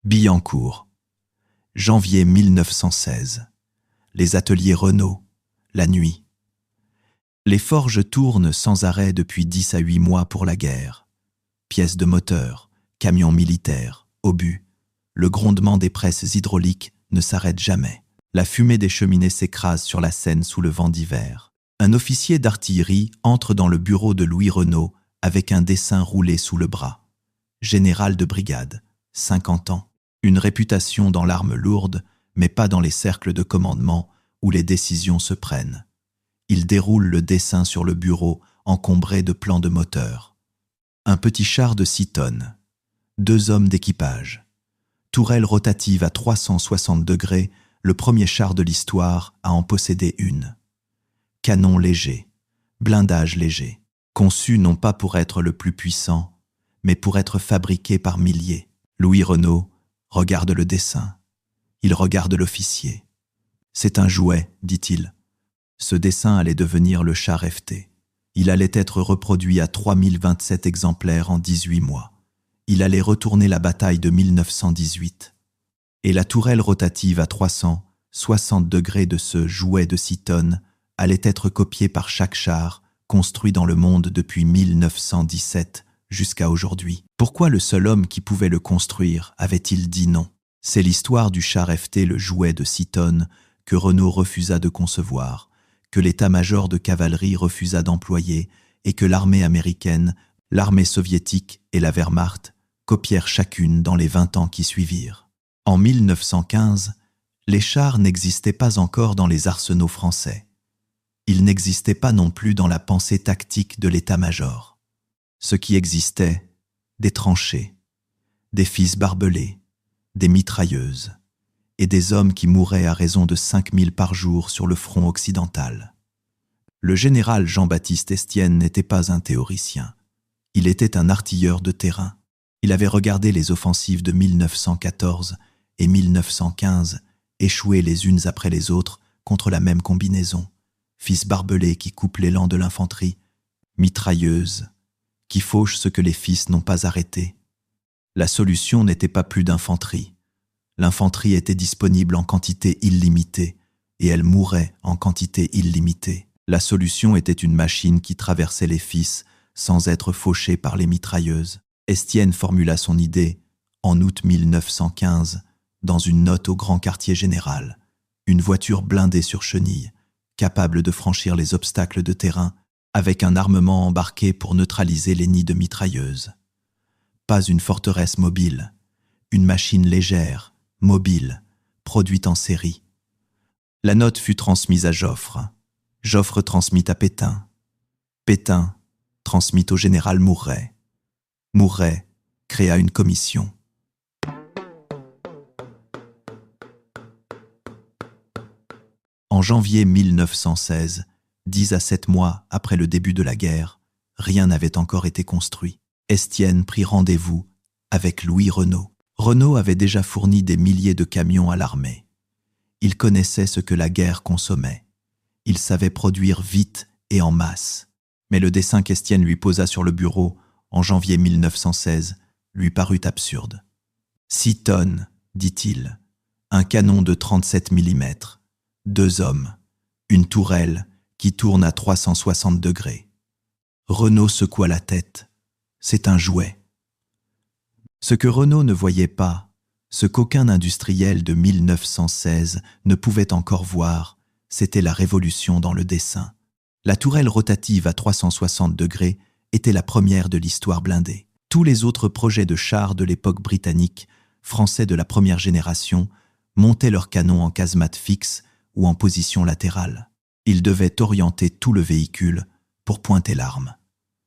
Billancourt, janvier 1916. Les ateliers Renault, la nuit. Les forges tournent sans arrêt depuis 10 à 8 mois pour la guerre. Pièces de moteur, camions militaires, obus. Le grondement des presses hydrauliques ne s'arrête jamais. La fumée des cheminées s'écrase sur la Seine sous le vent d'hiver. Un officier d'artillerie entre dans le bureau de Louis Renault avec un dessin roulé sous le bras. Général de brigade, 50 ans. Une réputation dans l'arme lourde, mais pas dans les cercles de commandement où les décisions se prennent. Il déroule le dessin sur le bureau encombré de plans de moteur. Un petit char de 6 tonnes. 2 hommes d'équipage. Tourelle rotative à 360 degrés, le premier char de l'histoire à en posséder une. Canon léger, blindage léger, conçu non pas pour être le plus puissant, mais pour être fabriqué par milliers. Louis Renault regarde le dessin. Il regarde l'officier. « C'est un jouet, dit-il. » Ce dessin allait devenir le char FT. Il allait être reproduit à 3027 exemplaires en 18 mois. Il allait retourner la bataille de 1918. Et la tourelle rotative à 360 degrés de ce jouet de 6 tonnes allait être copiée par chaque char construit dans le monde depuis 1917 jusqu'à aujourd'hui. Pourquoi le seul homme qui pouvait le construire avait-il dit non? C'est l'histoire du char FT, le jouet de 6 tonnes, que Renault refusa de concevoir, que l'état-major de cavalerie refusa d'employer et que l'armée américaine, l'armée soviétique et la Wehrmacht copièrent chacune dans les 20 ans qui suivirent. En 1915, les chars n'existaient pas encore dans les arsenaux français. Ils n'existaient pas non plus dans la pensée tactique de l'état-major. Ce qui existait, des tranchées, des fils barbelés, des mitrailleuses et des hommes qui mouraient à raison de 5000 par jour sur le front occidental. Le général Jean-Baptiste Estienne n'était pas un théoricien. Il était un artilleur de terrain. Il avait regardé les offensives de 1914 et 1915 échouer les unes après les autres contre la même combinaison. Fils barbelés qui coupent l'élan de l'infanterie, mitrailleuses qui fauchent ce que les fils n'ont pas arrêté. La solution n'était pas plus d'infanterie. L'infanterie était disponible en quantité illimitée et elle mourait en quantité illimitée. La solution était une machine qui traversait les fils sans être fauchée par les mitrailleuses. Estienne formula son idée en août 1915 dans une note au grand quartier général. Une voiture blindée sur chenilles, capable de franchir les obstacles de terrain avec un armement embarqué pour neutraliser les nids de mitrailleuses. Pas une forteresse mobile, une machine légère, mobile, produite en série. La note fut transmise à Joffre. Joffre transmit à Pétain. Pétain transmit au général Mouret. Mouret créa une commission. En janvier 1916, 10 à 7 mois après le début de la guerre, rien n'avait encore été construit. Estienne prit rendez-vous avec Louis Renault. Renault avait déjà fourni des milliers de camions à l'armée. Il connaissait ce que la guerre consommait. Il savait produire vite et en masse. Mais le dessin qu'Estienne lui posa sur le bureau en janvier 1916 lui parut absurde. 6 tonnes, dit-il, un canon de 37 mm, 2 hommes, une tourelle qui tourne à 360 degrés. Renault secoua la tête. C'est un jouet. Ce que Renault ne voyait pas, ce qu'aucun industriel de 1916 ne pouvait encore voir, c'était la révolution dans le dessin. La tourelle rotative à 360 degrés était la première de l'histoire blindée. Tous les autres projets de chars de l'époque britannique, français de la première génération, montaient leurs canons en casemate fixe ou en position latérale. Ils devaient orienter tout le véhicule pour pointer l'arme.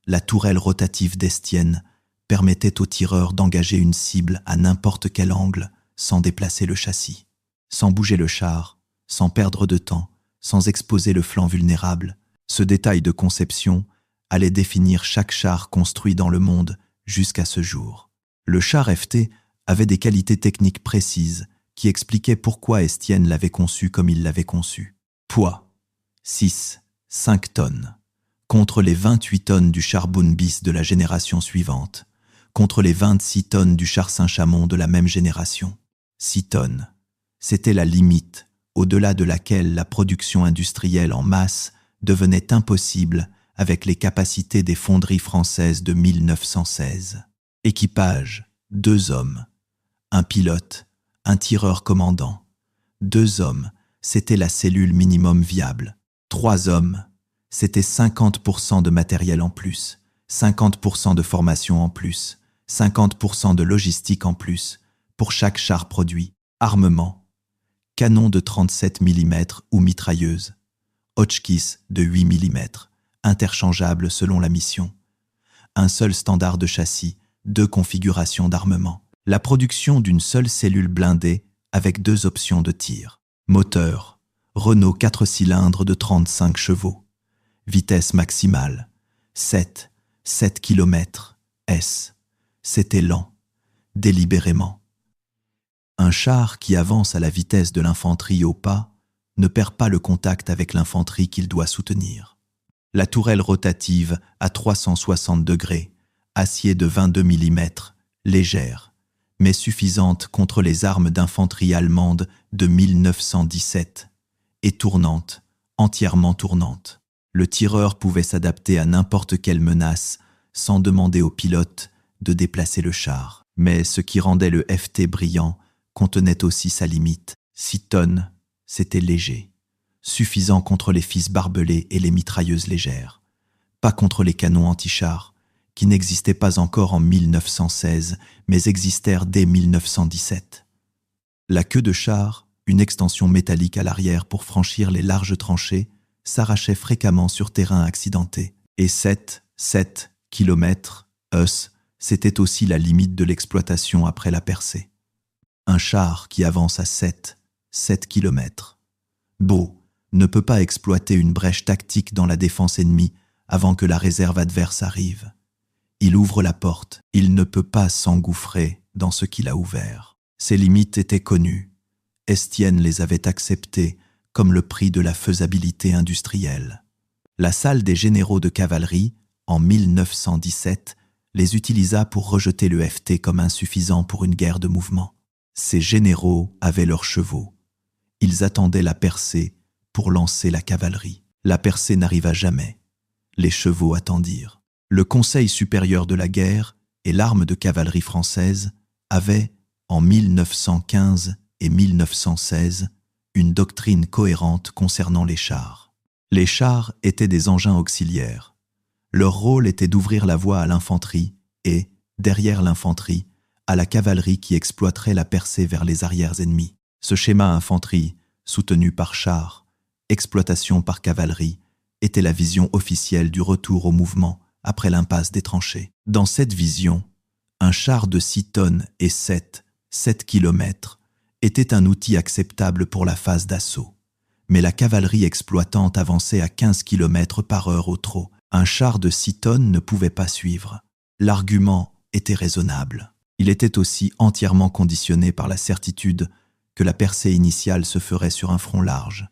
La tourelle rotative d'Estienne permettait au tireur d'engager une cible à n'importe quel angle sans déplacer le châssis, sans bouger le char, sans perdre de temps, sans exposer le flanc vulnérable. Ce détail de conception allait définir chaque char construit dans le monde jusqu'à ce jour. Le char FT avait des qualités techniques précises qui expliquaient pourquoi Estienne l'avait conçu comme il l'avait conçu. Poids, 5 tonnes, contre les 28 tonnes du char Boom bis de la génération suivante, contre les 26 tonnes du char Saint-Chamond de la même génération. 6 tonnes, c'était la limite au-delà de laquelle la production industrielle en masse devenait impossible avec les capacités des fonderies françaises de 1916. Équipage, 2 hommes. Un pilote, un tireur commandant. 2 hommes, c'était la cellule minimum viable. 3 hommes, c'était 50% de matériel en plus, 50% de formation en plus, 50% de logistique en plus, pour chaque char produit. Armement, canon de 37 mm ou mitrailleuse, Hotchkiss de 8 mm, interchangeable selon la mission. Un seul standard de châssis, 2 configurations d'armement. La production d'une seule cellule blindée avec 2 options de tir. Moteur, Renault 4 cylindres de 35 chevaux. Vitesse maximale, 7 km, S. C'était lent, délibérément. Un char qui avance à la vitesse de l'infanterie au pas ne perd pas le contact avec l'infanterie qu'il doit soutenir. La tourelle rotative à 360 degrés, acier de 22 mm, légère, mais suffisante contre les armes d'infanterie allemandes de 1917, et tournante, entièrement tournante. Le tireur pouvait s'adapter à n'importe quelle menace sans demander au pilote de déplacer le char. Mais ce qui rendait le FT brillant contenait aussi sa limite. 6 tonnes, c'était léger, suffisant contre les fils barbelés et les mitrailleuses légères, pas contre les canons anti-chars, qui n'existaient pas encore en 1916, mais existèrent dès 1917. La queue de char, une extension métallique à l'arrière pour franchir les larges tranchées, s'arrachait fréquemment sur terrain accidenté. Et 7 km, c'était aussi la limite de l'exploitation après la percée. Un char qui avance à 7 km. Beau ne peut pas exploiter une brèche tactique dans la défense ennemie avant que la réserve adverse arrive. Il ouvre la porte, il ne peut pas s'engouffrer dans ce qu'il a ouvert. Ses limites étaient connues. Estienne les avait acceptées comme le prix de la faisabilité industrielle. La salle des généraux de cavalerie, en 1917, les utilisa pour rejeter le FT comme insuffisant pour une guerre de mouvement. Ces généraux avaient leurs chevaux. Ils attendaient la percée pour lancer la cavalerie. La percée n'arriva jamais. Les chevaux attendirent. Le Conseil supérieur de la guerre et l'arme de cavalerie française avaient, en 1915 et 1916, une doctrine cohérente concernant les chars. Les chars étaient des engins auxiliaires. Leur rôle était d'ouvrir la voie à l'infanterie et, derrière l'infanterie, à la cavalerie qui exploiterait la percée vers les arrières ennemis. Ce schéma infanterie, soutenu par chars, exploitation par cavalerie, était la vision officielle du retour au mouvement après l'impasse des tranchées. Dans cette vision, un char de 6 tonnes et 7 km était un outil acceptable pour la phase d'assaut. Mais la cavalerie exploitante avançait à 15 km/h au trot. Un char de 6 tonnes ne pouvait pas suivre. L'argument était raisonnable. Il était aussi entièrement conditionné par la certitude que la percée initiale se ferait sur un front large,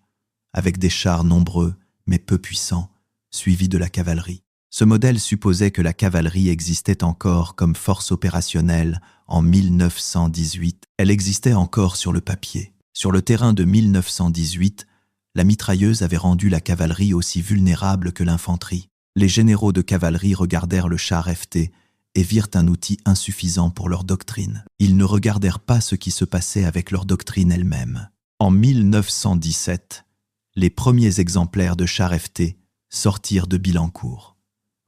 avec des chars nombreux mais peu puissants, suivis de la cavalerie. Ce modèle supposait que la cavalerie existait encore comme force opérationnelle en 1918. Elle existait encore sur le papier. Sur le terrain de 1918, la mitrailleuse avait rendu la cavalerie aussi vulnérable que l'infanterie. Les généraux de cavalerie regardèrent le char FT et virent un outil insuffisant pour leur doctrine. Ils ne regardèrent pas ce qui se passait avec leur doctrine elle-même. En 1917, les premiers exemplaires de chars FT sortirent de Bilancourt.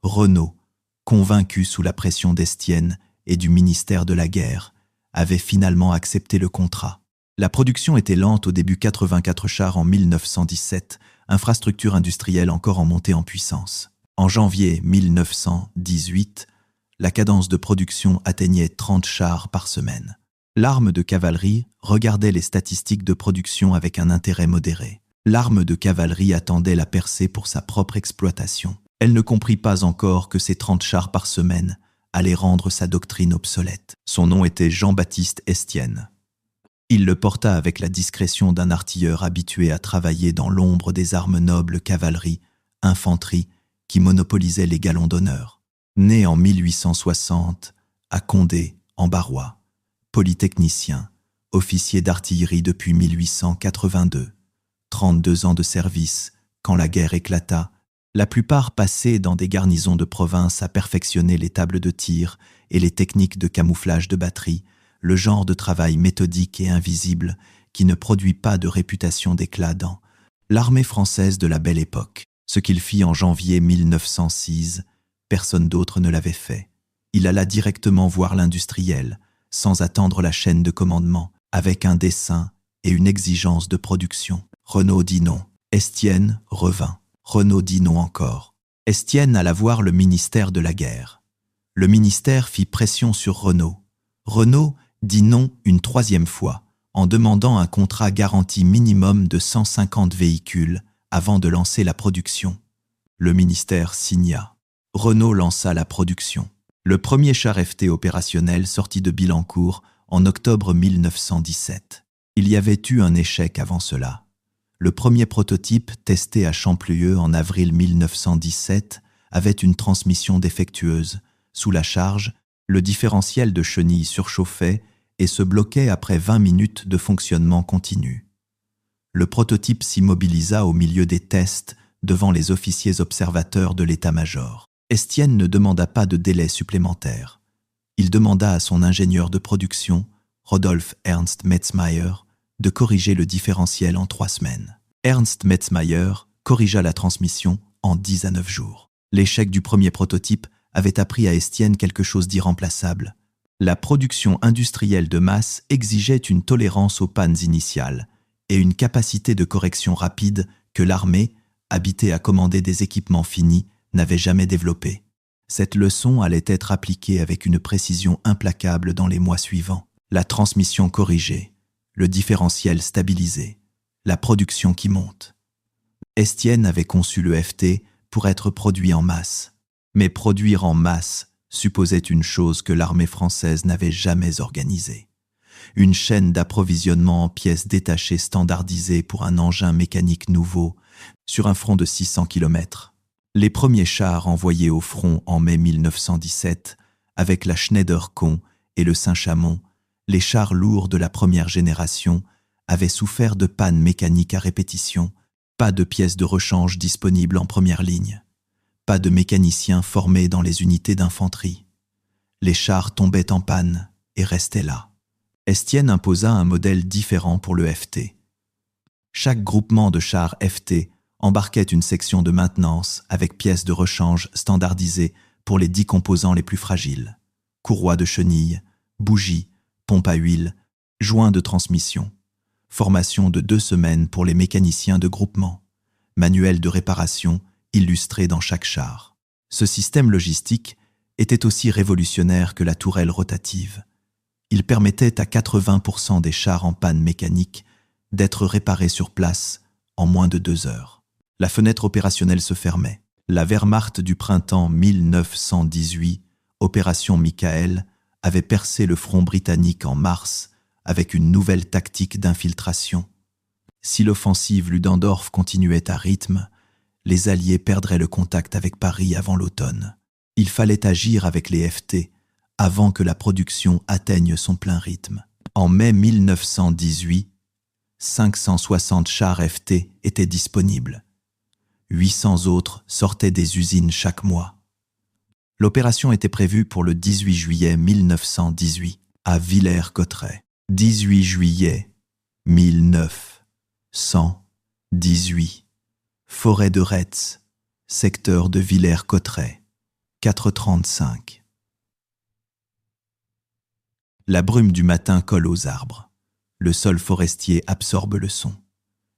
Renault, convaincu sous la pression d'Estienne et du ministère de la Guerre, avait finalement accepté le contrat. La production était lente au début, 84 chars en 1917, infrastructure industrielle encore en montée en puissance. En janvier 1918, la cadence de production atteignait 30 chars par semaine. L'arme de cavalerie regardait les statistiques de production avec un intérêt modéré. L'arme de cavalerie attendait la percée pour sa propre exploitation. Elle ne comprit pas encore que ces 30 chars par semaine allaient rendre sa doctrine obsolète. Son nom était Jean-Baptiste Estienne. Il le porta avec la discrétion d'un artilleur habitué à travailler dans l'ombre des armes nobles cavalerie, infanterie, qui monopolisaient les galons d'honneur. Né en 1860, à Condé, en Barrois, polytechnicien, officier d'artillerie depuis 1882, 32 ans de service, quand la guerre éclata, la plupart passés dans des garnisons de province à perfectionner les tables de tir et les techniques de camouflage de batterie, le genre de travail méthodique et invisible qui ne produit pas de réputation d'éclat dans l'armée française de la Belle Époque. Ce qu'il fit en janvier 1906, personne d'autre ne l'avait fait. Il alla directement voir l'industriel, sans attendre la chaîne de commandement, avec un dessein et une exigence de production. Renaud dit non. Estienne revint. Renaud dit non encore. Estienne alla voir le ministère de la guerre. Le ministère fit pression sur Renaud. Renaud dit non une troisième fois, en demandant un contrat garanti minimum de 150 véhicules avant de lancer la production. Le ministère signa. Renaud lança la production. Le premier char FT opérationnel sortit de Bilancourt en octobre 1917. Il y avait eu un échec avant cela. Le premier prototype, testé à Champlieu en avril 1917, avait une transmission défectueuse. Sous la charge, le différentiel de chenille surchauffait et se bloquait après 20 minutes de fonctionnement continu. Le prototype s'immobilisa au milieu des tests devant les officiers observateurs de l'état-major. Estienne ne demanda pas de délai supplémentaire. Il demanda à son ingénieur de production, Rodolphe Ernst Metzmayer, de corriger le différentiel en 3 semaines. Ernst Metzmayer corrigea la transmission en 10 à 9 jours. L'échec du premier prototype avait appris à Estienne quelque chose d'irremplaçable. La production industrielle de masse exigeait une tolérance aux pannes initiales et une capacité de correction rapide que l'armée, habitée à commander des équipements finis, n'avait jamais développée. Cette leçon allait être appliquée avec une précision implacable dans les mois suivants. La transmission corrigée, le différentiel stabilisé, la production qui monte. Estienne avait conçu le FT pour être produit en masse. Mais produire en masse supposait une chose que l'armée française n'avait jamais organisée. Une chaîne d'approvisionnement en pièces détachées standardisées pour un engin mécanique nouveau sur un front de 600 km. Les premiers chars envoyés au front en mai 1917, avec la Schneider-Con et le Saint-Chamond, les chars lourds de la première génération, avaient souffert de pannes mécaniques à répétition, pas de pièces de rechange disponibles en première ligne, pas de mécaniciens formés dans les unités d'infanterie. Les chars tombaient en panne et restaient là. Estienne imposa un modèle différent pour le FT. Chaque groupement de chars FT embarquait une section de maintenance avec pièces de rechange standardisées pour les 10 composants les plus fragiles. Courroies de chenilles, bougies, pompe à huile, joints de transmission. Formation de 2 semaines pour les mécaniciens de groupement. Manuel de réparation illustré dans chaque char. Ce système logistique était aussi révolutionnaire que la tourelle rotative. Il permettait à 80% des chars en panne mécanique d'être réparés sur place en moins de 2 heures. La fenêtre opérationnelle se fermait. La Wehrmacht du printemps 1918, opération Michael, avait percé le front britannique en mars avec une nouvelle tactique d'infiltration. Si l'offensive Ludendorff continuait à rythme, les Alliés perdraient le contact avec Paris avant l'automne. Il fallait agir avec les FT avant que la production atteigne son plein rythme. En mai 1918, 560 chars FT étaient disponibles. 800 autres sortaient des usines chaque mois. L'opération était prévue pour le 18 juillet 1918 à Villers-Cotterêts. 18 juillet 1918. Forêt de Retz, secteur de Villers-Cotterêts, 4h35. La brume du matin colle aux arbres. Le sol forestier absorbe le son.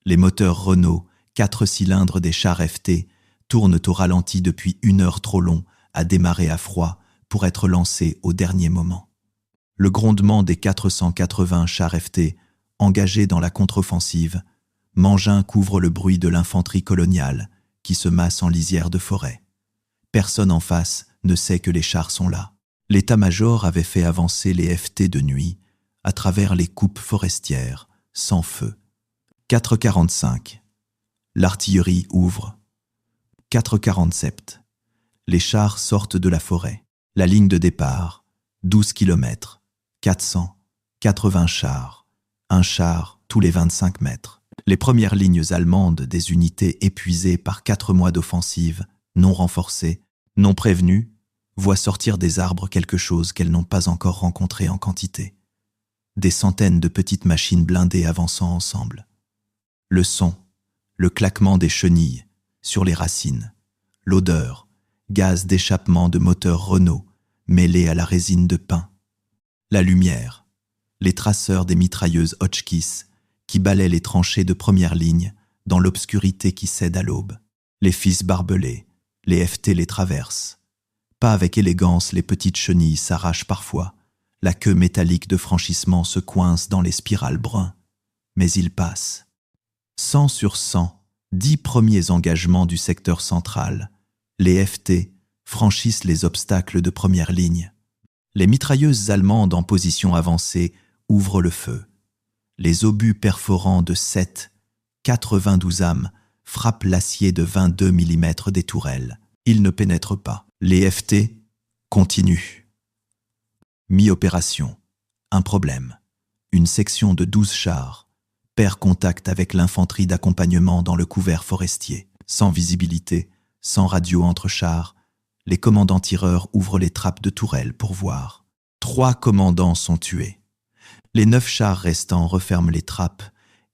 Les moteurs Renault, 4 cylindres des chars FT, tournent au ralenti depuis 1 heure trop long à démarrer à froid pour être lancés au dernier moment. Le grondement des 480 chars FT, engagés dans la contre-offensive, Mangin couvre le bruit de l'infanterie coloniale qui se masse en lisière de forêt. Personne en face ne sait que les chars sont là. L'état-major avait fait avancer les FT de nuit à travers les coupes forestières, sans feu. 4h45. L'artillerie ouvre. 4h47. Les chars sortent de la forêt. La ligne de départ, 12 km, 480 chars, un char tous les 25 mètres. Les premières lignes allemandes des unités épuisées par 4 mois d'offensive, non renforcées, non prévenues, voient sortir des arbres quelque chose qu'elles n'ont pas encore rencontré en quantité. Des centaines de petites machines blindées avançant ensemble. Le son, le claquement des chenilles sur les racines, l'odeur, gaz d'échappement de moteurs Renault mêlés à la résine de pin. La lumière, les traceurs des mitrailleuses Hotchkiss qui balaient les tranchées de première ligne dans l'obscurité qui cède à l'aube. Les fils barbelés, les FT les traversent. Pas avec élégance, les petites chenilles s'arrachent parfois. La queue métallique de franchissement se coince dans les spirales bruns. Mais ils passent. 100 sur 100, 10 premiers engagements du secteur central. Les FT franchissent les obstacles de première ligne. Les mitrailleuses allemandes en position avancée ouvrent le feu. Les obus perforants de 7, 92 âmes frappent l'acier de 22 mm des tourelles. Ils ne pénètrent pas. Les FT continuent. Mi-opération. Un problème. Une section de 12 chars perd contact avec l'infanterie d'accompagnement dans le couvert forestier. Sans visibilité, sans radio entre chars, les commandants tireurs ouvrent les trappes de tourelles pour voir. 3 commandants sont tués. Les 9 chars restants referment les trappes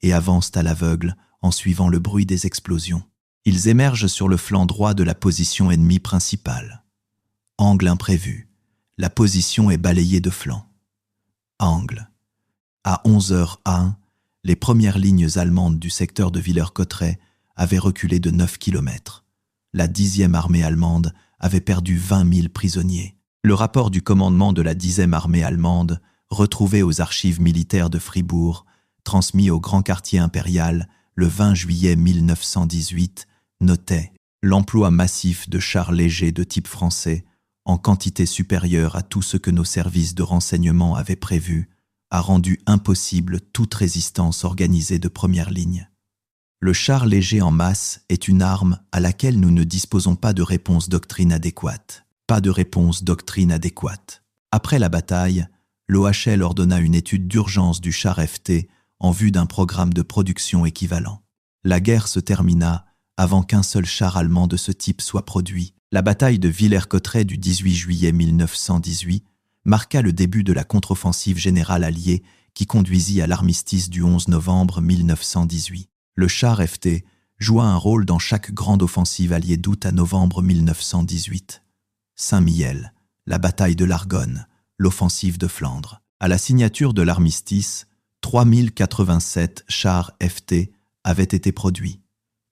et avancent à l'aveugle en suivant le bruit des explosions. Ils émergent sur le flanc droit de la position ennemie principale. Angle imprévu. La position est balayée de flanc. Angle. À 11h01, les premières lignes allemandes du secteur de Villers-Cotterêts avaient reculé de 9 km. La 10e armée allemande avait perdu 20 000 prisonniers. Le rapport du commandement de la 10e armée allemande, retrouvé aux archives militaires de Fribourg, transmis au Grand Quartier impérial le 20 juillet 1918, notait l'emploi massif de chars légers de type français, en quantité supérieure à tout ce que nos services de renseignement avaient prévu, a rendu impossible toute résistance organisée de première ligne. Le char léger en masse est une arme à laquelle nous ne disposons pas de réponse doctrine adéquate. Pas de réponse doctrine adéquate. Après la bataille, l'OHL ordonna une étude d'urgence du char FT en vue d'un programme de production équivalent. La guerre se termina avant qu'un seul char allemand de ce type soit produit. La bataille de Villers-Cotterêts du 18 juillet 1918 marqua le début de la contre-offensive générale alliée qui conduisit à l'armistice du 11 novembre 1918. Le char FT joua un rôle dans chaque grande offensive alliée d'août à novembre 1918. Saint-Mihiel, la bataille de l'Argonne, l'offensive de Flandre. À la signature de l'armistice, 3087 chars FT avaient été produits.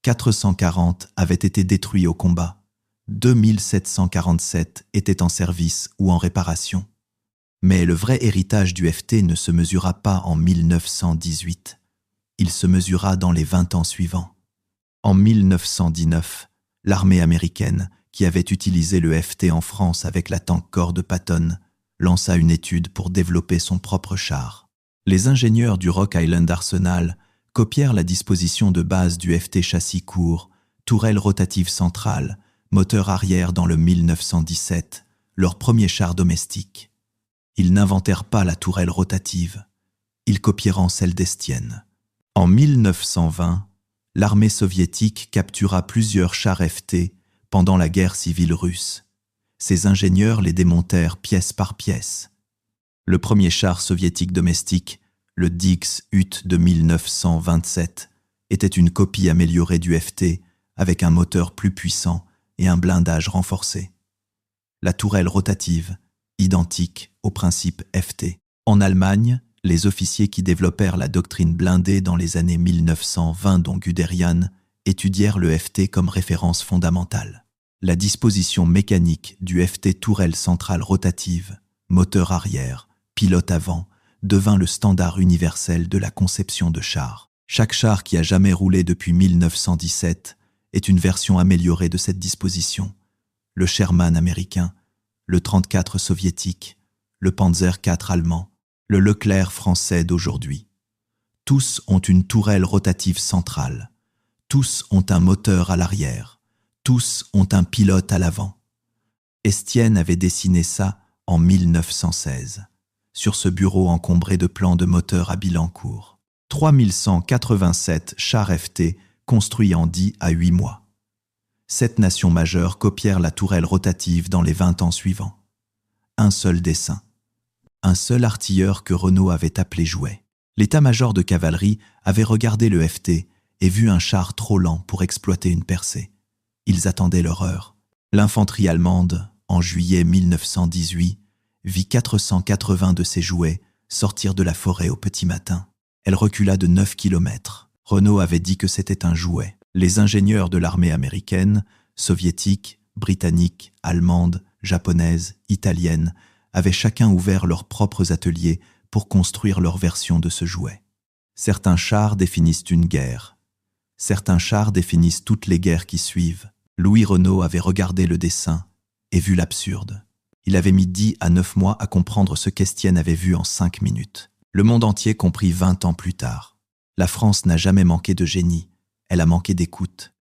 440 avaient été détruits au combat. 2747 étaient en service ou en réparation. Mais le vrai héritage du FT ne se mesura pas en 1918. Il se mesura dans les 20 ans suivants. En 1919, l'armée américaine, qui avait utilisé le FT en France avec la Tank Corps de Patton, lança une étude pour développer son propre char. Les ingénieurs du Rock Island Arsenal copièrent la disposition de base du FT châssis court, tourelle rotative centrale, moteur arrière dans le 1917, leur premier char domestique. Ils n'inventèrent pas la tourelle rotative, ils copièrent celle d'Estienne. En 1920, l'armée soviétique captura plusieurs chars FT pendant la guerre civile russe. Ses ingénieurs les démontèrent pièce par pièce. Le premier char soviétique domestique, le Dix-Ut de 1927, était une copie améliorée du FT avec un moteur plus puissant et un blindage renforcé. La tourelle rotative, identique au principe FT. En Allemagne, les officiers qui développèrent la doctrine blindée dans les années 1920 dont Guderian étudièrent le FT comme référence fondamentale. La disposition mécanique du FT tourelle centrale rotative, moteur arrière, pilote avant, devint le standard universel de la conception de chars. Chaque char qui a jamais roulé depuis 1917 est une version améliorée de cette disposition. Le Sherman américain, le 34 soviétique, le Panzer IV allemand, le Leclerc français d'aujourd'hui. Tous ont une tourelle rotative centrale. Tous ont un moteur à l'arrière. Tous ont un pilote à l'avant. Estienne avait dessiné ça en 1916, sur ce bureau encombré de plans de moteurs à Bilancourt. 3187 chars FT construits en 10 à 8 mois. 7 nations majeures copièrent la tourelle rotative dans les 20 ans suivants. Un seul dessin. Un seul artilleur que Renault avait appelé Jouet. L'état-major de cavalerie avait regardé le FT et vu un char trop lent pour exploiter une percée. Ils attendaient leur heure. L'infanterie allemande, en juillet 1918, vit 480 de ses Jouets sortir de la forêt au petit matin. Elle recula de 9 kilomètres. Renault avait dit que c'était un Jouet. Les ingénieurs de l'armée américaine, soviétique, britannique, allemande, japonaise, italienne, avaient chacun ouvert leurs propres ateliers pour construire leur version de ce Jouet. Certains chars définissent une guerre. Certains chars définissent toutes les guerres qui suivent. Louis Renault avait regardé le dessin et vu l'absurde. Il avait mis 10 à 9 mois à comprendre ce qu'Estienne avait vu en 5 minutes. Le monde entier comprit 20 ans plus tard. La France n'a jamais manqué de génie, elle a manqué d'écoute.